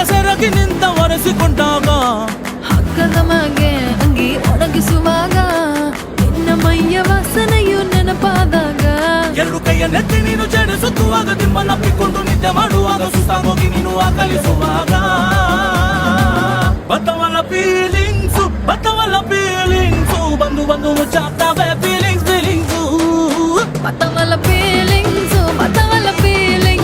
ಸೆರಗಿ ನಿಂತ ಒರೆಸಿಕೊಂಡಾಗ ಹಕ್ಕದ ಮಗೆ ಅಂಗಿ ಒಣಗಿಸುವಾಗ ನಿನ್ನ ಮೈಯ ವಾಸನೆಯು ನೆನಪಾದಾಗ ಎರಡು ಕೈಯ ನೆತ್ತಿ ನೀನು ಜಡಿಸುತ್ತುವಾಗ ದಿಮ್ಮನ್ನಪ್ಪಿಕೊಂಡು ನಿದ್ದೆ ಮಾಡುವಾಗ ಸುಸ್ತಾಗೋಗಿ ನೀನು ಆಕಲಿಸುವಾಗ ಬತ್ತವಲ್ಲ ಫೀಲಿಂಗ್ಸು ಬಂದು ಮುಚ್ಚಾಗ್ತವೆ ಫೀಲಿಂಗ್ಸು ಪತವ